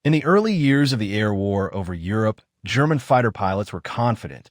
In the early years of the air war over Europe, German fighter pilots were confident,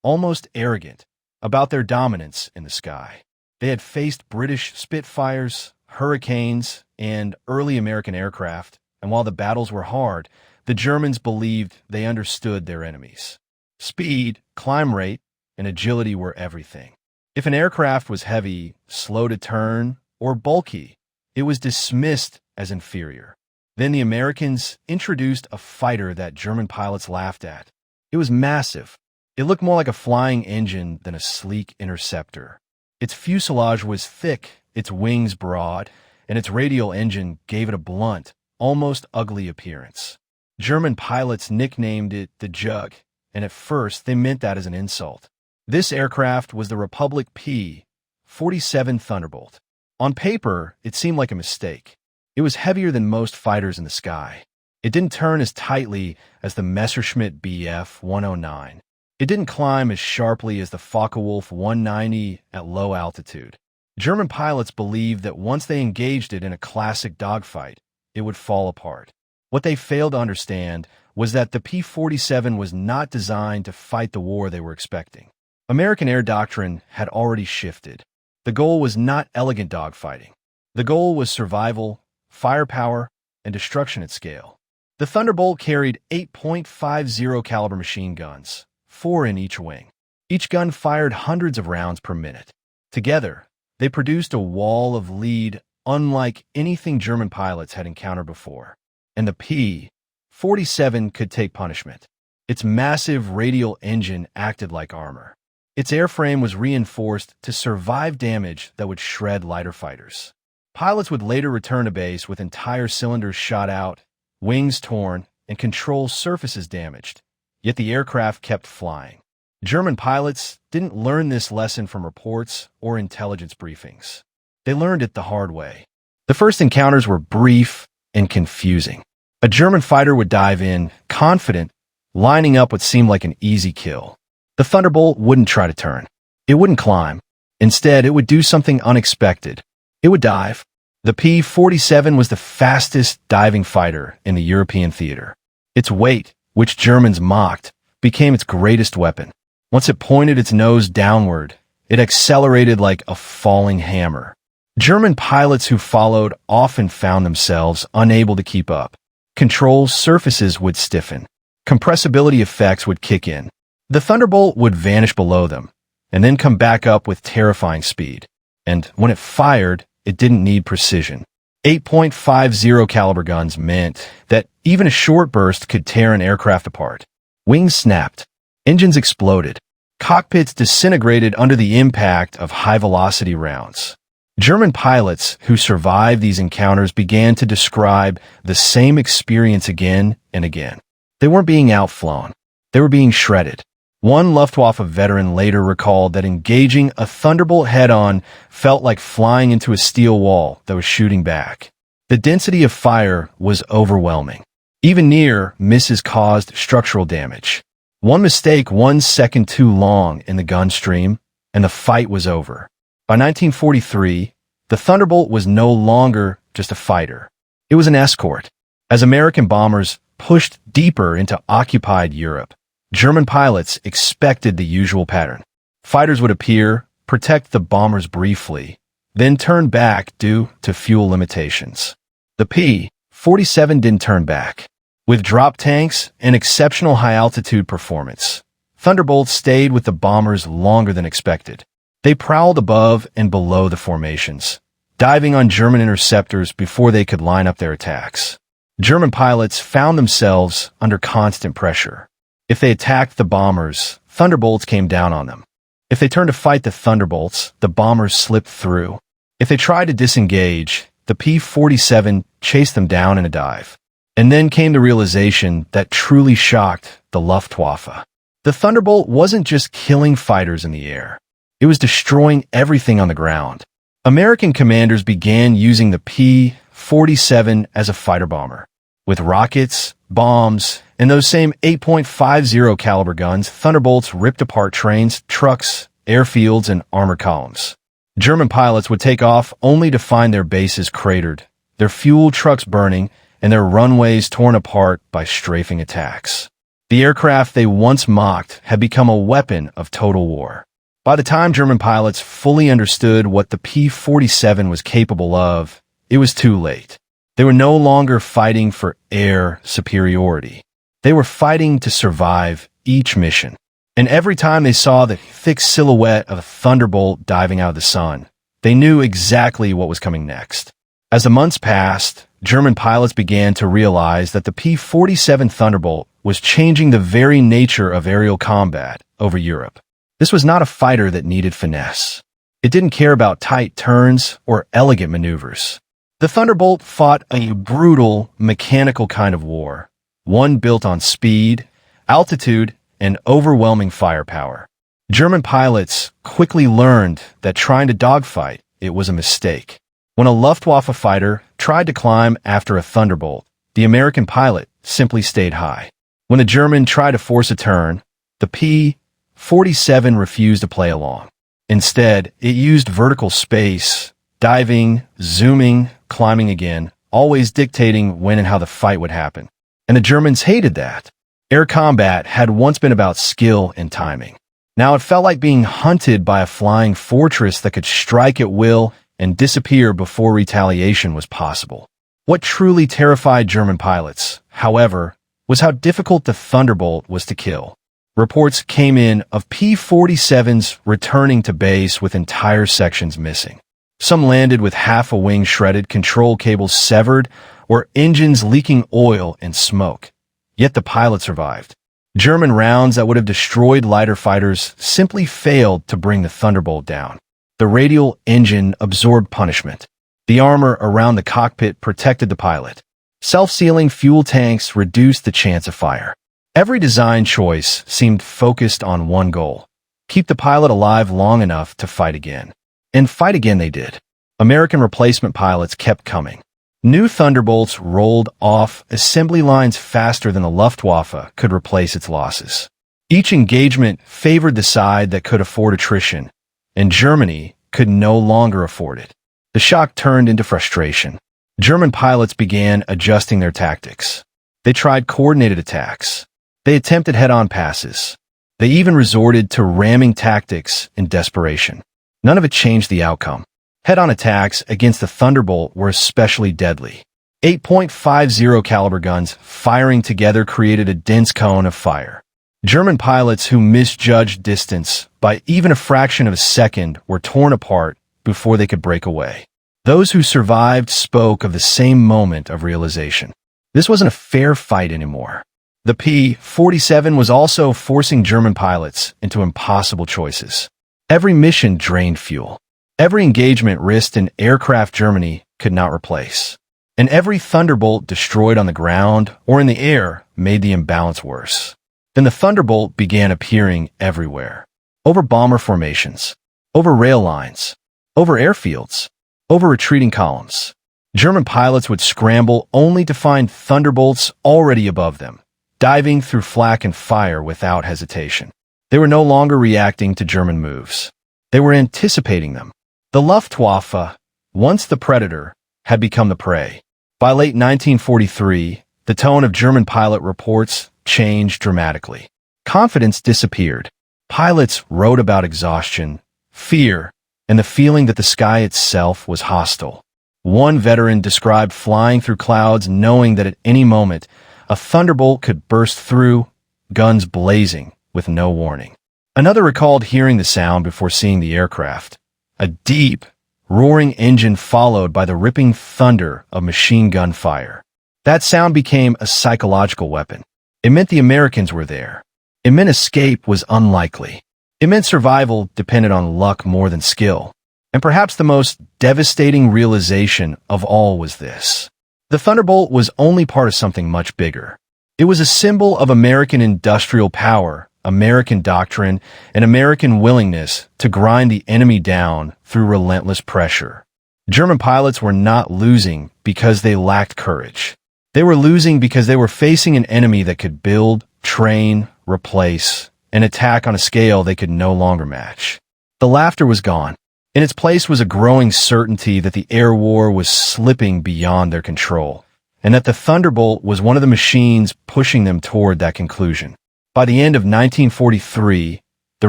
almost arrogant, about their dominance in the sky. They had faced British Spitfires, Hurricanes, and early American aircraft, and while the battles were hard, the Germans believed they understood their enemies. Speed, climb rate, and agility were everything. If an aircraft was heavy, slow to turn, or bulky, it was dismissed as inferior. Then the Americans introduced a fighter that German pilots laughed at. It was massive. It looked more like a flying engine than a sleek interceptor. Its fuselage was thick, its wings broad, and its radial engine gave it a blunt, almost ugly appearance. German pilots nicknamed it the Jug, and at first they meant that as an insult. This aircraft was the Republic P-47 Thunderbolt. On paper, it seemed like a mistake. It was heavier than most fighters in the sky. It didn't turn as tightly as the Messerschmitt Bf 109. It didn't climb as sharply as the Focke-Wulf 190 at low altitude. German pilots believed that once they engaged it in a classic dogfight, it would fall apart. What they failed to understand was that the P-47 was not designed to fight the war they were expecting. American air doctrine had already shifted. The goal was not elegant dogfighting. The goal was survival, firepower, and destruction at scale. The Thunderbolt carried 8.50 caliber machine guns, 4 in each wing. Each gun fired hundreds of rounds per minute. Together, they produced a wall of lead unlike anything German pilots had encountered before. And the P-47 could take punishment. Its massive radial engine acted like armor. Its airframe was reinforced to survive damage that would shred lighter fighters. Pilots would later return to base with entire cylinders shot out, wings torn, and control surfaces damaged, yet the aircraft kept flying. German pilots didn't learn this lesson from reports or intelligence briefings. They learned it the hard way. The first encounters were brief and confusing. A German fighter would dive in, confident, lining up what seemed like an easy kill. The Thunderbolt wouldn't try to turn. It wouldn't climb. Instead, it would do something unexpected. It would dive. The P-47 was the fastest diving fighter in the European theater. Its weight, which Germans mocked, became its greatest weapon. Once it pointed its nose downward, it accelerated like a falling hammer. German pilots who followed often found themselves unable to keep up. Control surfaces would stiffen. Compressibility effects would kick in. The Thunderbolt would vanish below them, and then come back up with terrifying speed. And when it fired, it didn't need precision. 8.50 caliber guns meant that even a short burst could tear an aircraft apart. Wings snapped. Engines exploded. Cockpits disintegrated under the impact of high-velocity rounds. German pilots who survived these encounters began to describe the same experience again and again. They weren't being outflown. They were being shredded. One Luftwaffe veteran later recalled that engaging a Thunderbolt head-on felt like flying into a steel wall that was shooting back. The density of fire was overwhelming. Even near misses caused structural damage. One mistake 1 second too long in the gun stream, and the fight was over. By 1943, the Thunderbolt was no longer just a fighter. It was an escort. As American bombers pushed deeper into occupied Europe, German pilots expected the usual pattern. Fighters would appear, protect the bombers briefly, then turn back due to fuel limitations. The P-47 didn't turn back. With drop tanks and exceptional high-altitude performance, Thunderbolts stayed with the bombers longer than expected. They prowled above and below the formations, diving on German interceptors before they could line up their attacks. German pilots found themselves under constant pressure. If they attacked the bombers, Thunderbolts came down on them. If they turned to fight the Thunderbolts, the bombers slipped through. If they tried to disengage, the P-47 chased them down in a dive. And then came the realization that truly shocked the Luftwaffe. The Thunderbolt wasn't just killing fighters in the air. It was destroying everything on the ground. American commanders began using the P-47 as a fighter bomber. With rockets, bombs, and those same 8.50 caliber guns, Thunderbolts ripped apart trains, trucks, airfields, and armor columns. German pilots would take off only to find their bases cratered, their fuel trucks burning, and their runways torn apart by strafing attacks. The aircraft they once mocked had become a weapon of total war. By the time German pilots fully understood what the P-47 was capable of, it was too late. They were no longer fighting for air superiority. They were fighting to survive each mission. And every time they saw the thick silhouette of a Thunderbolt diving out of the sun, they knew exactly what was coming next. As the months passed, German pilots began to realize that the P-47 Thunderbolt was changing the very nature of aerial combat over Europe. This was not a fighter that needed finesse. It didn't care about tight turns or elegant maneuvers. The Thunderbolt fought a brutal, mechanical kind of war, one built on speed, altitude, and overwhelming firepower. German pilots quickly learned that trying to dogfight it was a mistake. When a Luftwaffe fighter tried to climb after a Thunderbolt, the American pilot simply stayed high. When a German tried to force a turn, the P-47 refused to play along. Instead, it used vertical space, diving, zooming, climbing again, always dictating when and how the fight would happen. And the Germans hated that. Air combat had once been about skill and timing. Now it felt like being hunted by a flying fortress that could strike at will and disappear before retaliation was possible. What truly terrified German pilots, however, was how difficult the Thunderbolt was to kill. Reports came in of P-47s returning to base with entire sections missing. Some landed with half a wing shredded, control cables severed, or engines leaking oil and smoke. Yet the pilot survived. German rounds that would have destroyed lighter fighters simply failed to bring the Thunderbolt down. The radial engine absorbed punishment. The armor around the cockpit protected the pilot. Self-sealing fuel tanks reduced the chance of fire. Every design choice seemed focused on one goal: keep the pilot alive long enough to fight again. And fight again they did. American replacement pilots kept coming. New Thunderbolts rolled off assembly lines faster than the Luftwaffe could replace its losses. Each engagement favored the side that could afford attrition, and Germany could no longer afford it. The shock turned into frustration. German pilots began adjusting their tactics. They tried coordinated attacks. They attempted head-on passes. They even resorted to ramming tactics in desperation. None of it changed the outcome. Head-on attacks against the Thunderbolt were especially deadly. 8.50 caliber guns firing together created a dense cone of fire. German pilots who misjudged distance by even a fraction of a second were torn apart before they could break away. Those who survived spoke of the same moment of realization. This wasn't a fair fight anymore. The P-47 was also forcing German pilots into impossible choices. Every mission drained fuel. Every engagement risked an aircraft Germany could not replace. And every Thunderbolt destroyed on the ground or in the air made the imbalance worse. Then the Thunderbolt began appearing everywhere. Over bomber formations, over rail lines, over airfields, over retreating columns. German pilots would scramble only to find Thunderbolts already above them, diving through flak and fire without hesitation. They were no longer reacting to German moves. They were anticipating them. The Luftwaffe, once the predator, had become the prey. By late 1943, the tone of German pilot reports changed dramatically. Confidence disappeared. Pilots wrote about exhaustion, fear, and the feeling that the sky itself was hostile. One veteran described flying through clouds knowing that at any moment, a Thunderbolt could burst through, guns blazing, with no warning. Another recalled hearing the sound before seeing the aircraft. A deep, roaring engine followed by the ripping thunder of machine gun fire. That sound became a psychological weapon. It meant the Americans were there. It meant escape was unlikely. It meant survival depended on luck more than skill. And perhaps the most devastating realization of all was this: the Thunderbolt was only part of something much bigger. It was a symbol of American industrial power, American doctrine, and American willingness to grind the enemy down through relentless pressure. German pilots were not losing because they lacked courage. They were losing because they were facing an enemy that could build, train, replace, and attack on a scale they could no longer match. The laughter was gone. In its place was a growing certainty that the air war was slipping beyond their control, and that the Thunderbolt was one of the machines pushing them toward that conclusion. By the end of 1943, the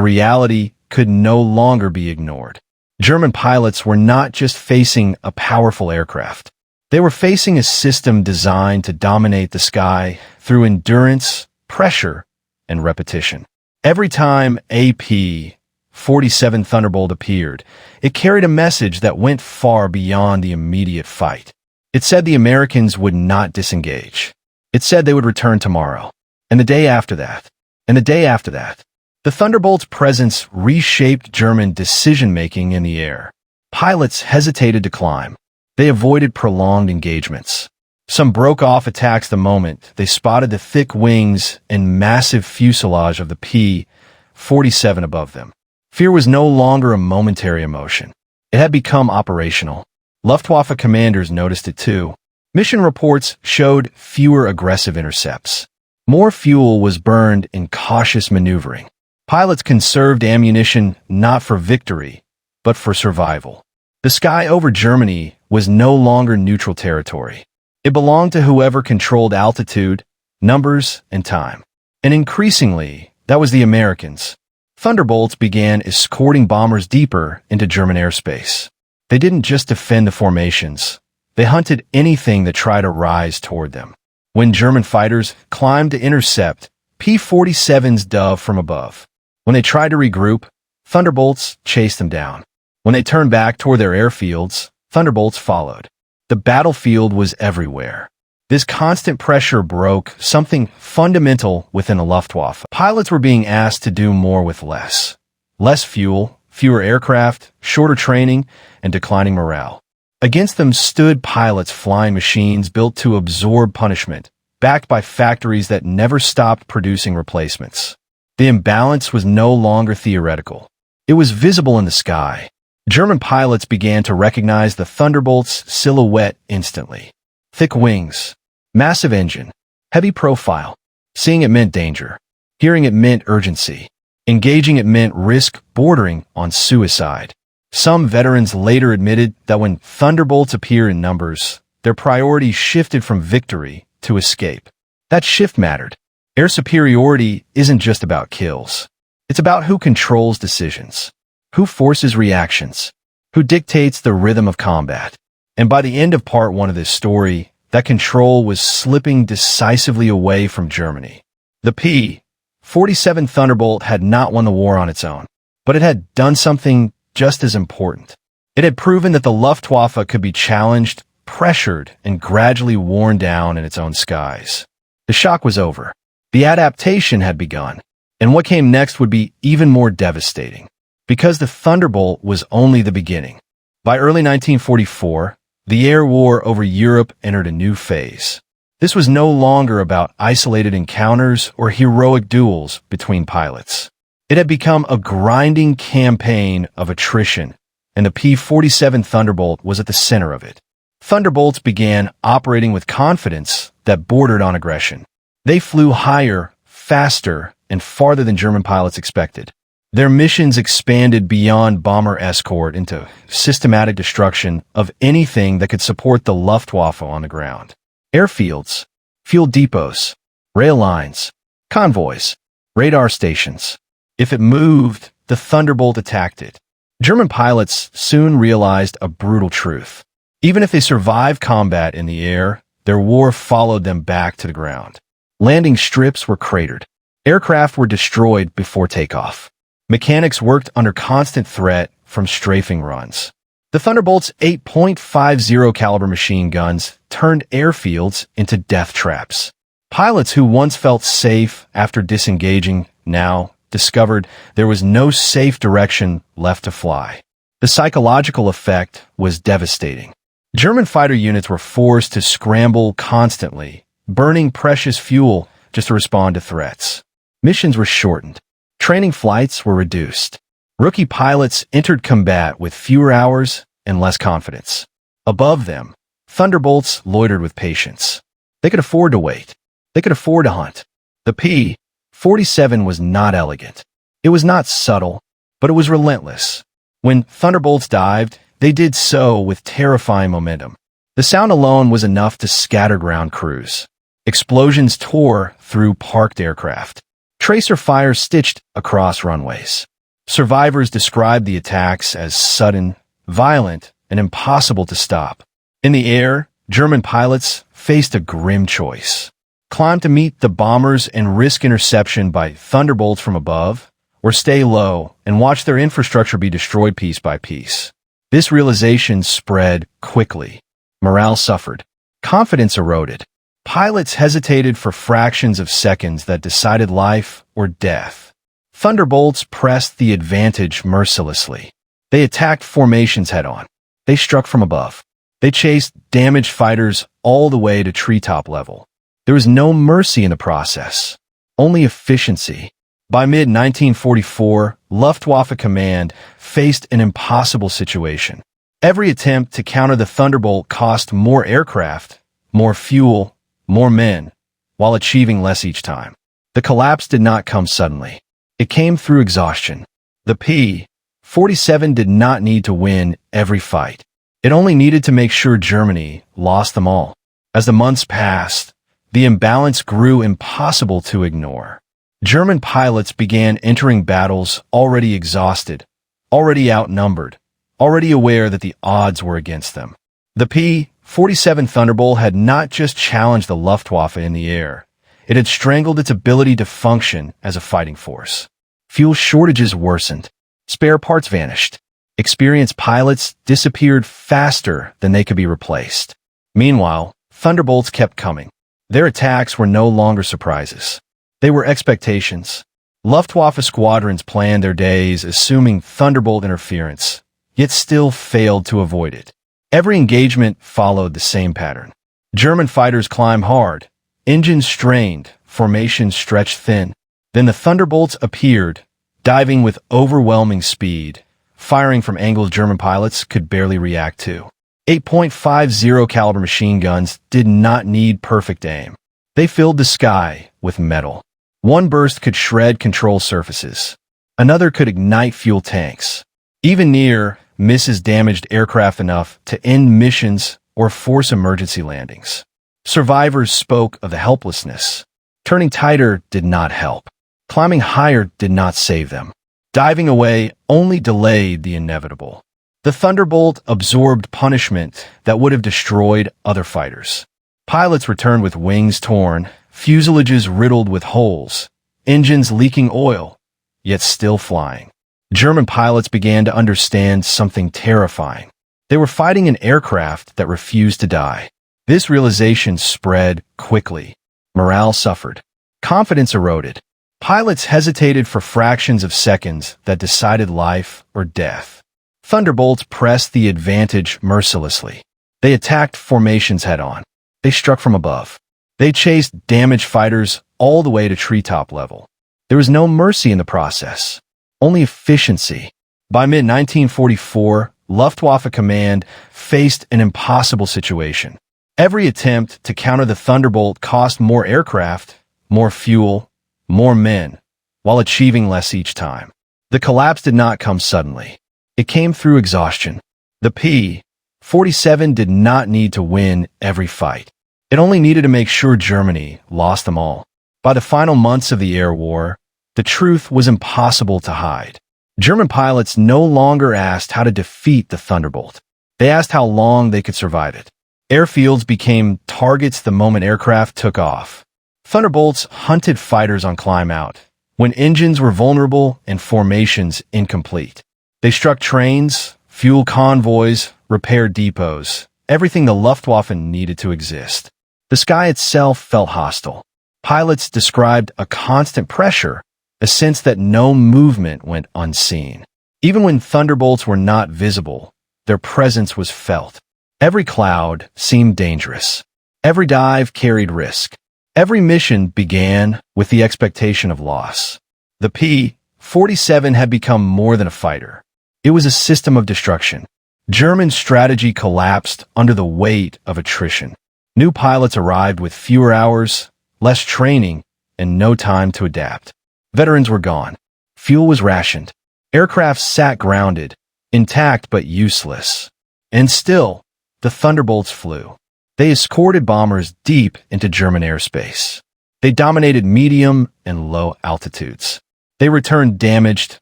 reality could no longer be ignored. German pilots were not just facing a powerful aircraft. They were facing a system designed to dominate the sky through endurance, pressure, and repetition. Every time a P-47 Thunderbolt appeared, it carried a message that went far beyond the immediate fight. It said the Americans would not disengage. It said they would return tomorrow, and the day after that, and the day after that. The Thunderbolt's presence reshaped German decision-making in the air. Pilots hesitated to climb. They avoided prolonged engagements. Some broke off attacks the moment they spotted the thick wings and massive fuselage of the P-47 above them. Fear was no longer a momentary emotion. It had become operational. Luftwaffe commanders noticed it too. Mission reports showed fewer aggressive intercepts. More fuel was burned in cautious maneuvering. Pilots conserved ammunition not for victory, but for survival. The sky over Germany was no longer neutral territory. It belonged to whoever controlled altitude, numbers, and time. And increasingly, that was the Americans. Thunderbolts began escorting bombers deeper into German airspace. They didn't just defend the formations. They hunted anything that tried to rise toward them. When German fighters climbed to intercept, P-47s dove from above. When they tried to regroup, Thunderbolts chased them down. When they turned back toward their airfields, Thunderbolts followed. The battlefield was everywhere. This constant pressure broke something fundamental within the Luftwaffe. Pilots were being asked to do more with less. Less fuel, fewer aircraft, shorter training, and declining morale. Against them stood pilots flying machines built to absorb punishment, backed by factories that never stopped producing replacements. The imbalance was no longer theoretical. It was visible in the sky. German pilots began to recognize the Thunderbolt's silhouette instantly. Thick wings, massive engine, heavy profile. Seeing it meant danger. Hearing it meant urgency. Engaging it meant risk bordering on suicide. Some veterans later admitted that when Thunderbolts appear in numbers, their priorities shifted from victory to escape. That shift mattered. Air superiority isn't just about kills. It's about who controls decisions, who forces reactions, who dictates the rhythm of combat. And by the end of part one of this story, that control was slipping decisively away from Germany. The P-47 Thunderbolt had not won the war on its own, but it had done something just as important. It had proven that the Luftwaffe could be challenged, pressured, and gradually worn down in its own skies. The shock was over. The adaptation had begun, and what came next would be even more devastating, because the Thunderbolt was only the beginning. By early 1944, the air war over Europe entered a new phase. This was no longer about isolated encounters or heroic duels between pilots. It had become a grinding campaign of attrition, and the P-47 Thunderbolt was at the center of it. Thunderbolts began operating with confidence that bordered on aggression. They flew higher, faster, and farther than German pilots expected. Their missions expanded beyond bomber escort into systematic destruction of anything that could support the Luftwaffe on the ground. Airfields, fuel depots, rail lines, convoys, radar stations. If it moved, the Thunderbolt attacked it. German pilots soon realized a brutal truth. Even if they survived combat in the air, their war followed them back to the ground. Landing strips were cratered. Aircraft were destroyed before takeoff. Mechanics worked under constant threat from strafing runs. The Thunderbolt's 8.50 caliber machine guns turned airfields into death traps. Pilots who once felt safe after disengaging now discovered there was no safe direction left to fly. The psychological effect was devastating. German fighter units were forced to scramble constantly, burning precious fuel just to respond to threats. Missions were shortened. Training flights were reduced. Rookie pilots entered combat with fewer hours and less confidence. Above them, Thunderbolts loitered with patience. They could afford to wait. They could afford to hunt. The P-47 was not elegant. It was not subtle, but it was relentless. When Thunderbolts dived, they did so with terrifying momentum. The sound alone was enough to scatter ground crews. Explosions tore through parked aircraft. Tracer fires stitched across runways. Survivors described the attacks as sudden, violent, and impossible to stop. In the air, German pilots faced a grim choice: climb to meet the bombers and risk interception by Thunderbolts from above, or stay low and watch their infrastructure be destroyed piece by piece. This realization spread quickly. Morale suffered. Confidence eroded. Pilots hesitated for fractions of seconds that decided life or death. Thunderbolts pressed the advantage mercilessly. They attacked formations head-on. They struck from above. They chased damaged fighters all the way to treetop level. There was no mercy in the process, only efficiency. By mid-1944, Luftwaffe command faced an impossible situation. Every attempt to counter the Thunderbolt cost more aircraft, more fuel, more men, while achieving less each time. The collapse did not come suddenly. It came through exhaustion. The P-47 did not need to win every fight. It only needed to make sure Germany lost them all. As the months passed, the imbalance grew impossible to ignore. German pilots began entering battles already exhausted, already outnumbered, already aware that the odds were against them. The P-47 Thunderbolt had not just challenged the Luftwaffe in the air, it had strangled its ability to function as a fighting force. Fuel shortages worsened. Spare parts vanished. Experienced pilots disappeared faster than they could be replaced. Meanwhile, Thunderbolts kept coming. Their attacks were no longer surprises. They were expectations. Luftwaffe squadrons planned their days assuming Thunderbolt interference, yet still failed to avoid it. Every engagement followed the same pattern. German fighters climbed hard, engines strained, formations stretched thin. Then the Thunderbolts appeared, diving with overwhelming speed, firing from angles German pilots could barely react to. 8.50 caliber machine guns did not need perfect aim. They filled the sky with metal. One burst could shred control surfaces. Another could ignite fuel tanks. Even near misses damaged aircraft enough to end missions or force emergency landings. Survivors spoke of the helplessness. Turning tighter did not help. Climbing higher did not save them. Diving away only delayed the inevitable. The Thunderbolt absorbed punishment that would have destroyed other fighters. Pilots returned with wings torn, fuselages riddled with holes, engines leaking oil, yet still flying. German pilots began to understand something terrifying. They were fighting an aircraft that refused to die. This realization spread quickly. Morale suffered. Confidence eroded. Pilots hesitated for fractions of seconds that decided life or death. Thunderbolts pressed the advantage mercilessly. They attacked formations head-on. They struck from above. They chased damaged fighters all the way to treetop level. There was no mercy in the process, only efficiency. By mid-1944, Luftwaffe command faced an impossible situation. Every attempt to counter the Thunderbolt cost more aircraft, more fuel, more men, while achieving less each time. The collapse did not come suddenly. It came through exhaustion. The P-47 did not need to win every fight. It only needed to make sure Germany lost them all. By the final months of the air war, the truth was impossible to hide. German pilots no longer asked how to defeat the Thunderbolt. They asked how long they could survive it. Airfields became targets the moment aircraft took off. Thunderbolts hunted fighters on climb out, when engines were vulnerable and formations incomplete. They struck trains, fuel convoys, repair depots, everything the Luftwaffe needed to exist. The sky itself felt hostile. Pilots described a constant pressure, a sense that no movement went unseen. Even when Thunderbolts were not visible, their presence was felt. Every cloud seemed dangerous. Every dive carried risk. Every mission began with the expectation of loss. The P-47 had become more than a fighter. It was a system of destruction. German strategy collapsed under the weight of attrition. New pilots arrived with fewer hours, less training, and no time to adapt. Veterans were gone. Fuel was rationed. Aircraft sat grounded, intact but useless. And still, the Thunderbolts flew. They escorted bombers deep into German airspace. They dominated medium and low altitudes. They returned damaged,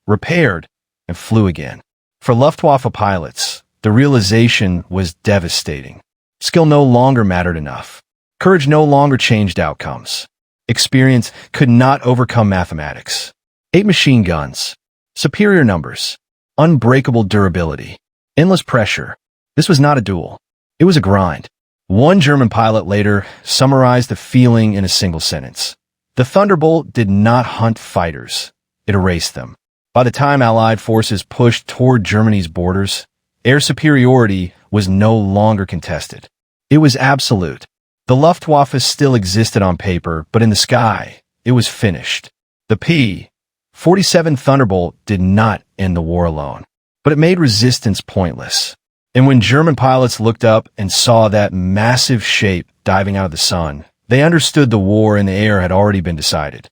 repaired, and flew again. For Luftwaffe pilots, the realization was devastating. Skill no longer mattered enough. Courage no longer changed outcomes. Experience could not overcome mathematics. 8 machine guns, superior numbers, unbreakable durability, endless pressure. This was not a duel. It was a grind. One German pilot later summarized the feeling in a single sentence. The Thunderbolt did not hunt fighters. It erased them. By the time Allied forces pushed toward Germany's borders, air superiority was no longer contested. It was absolute. The Luftwaffe still existed on paper, but in the sky, it was finished. The P-47 Thunderbolt did not end the war alone, but it made resistance pointless. And when German pilots looked up and saw that massive shape diving out of the sun, they understood the war in the air had already been decided.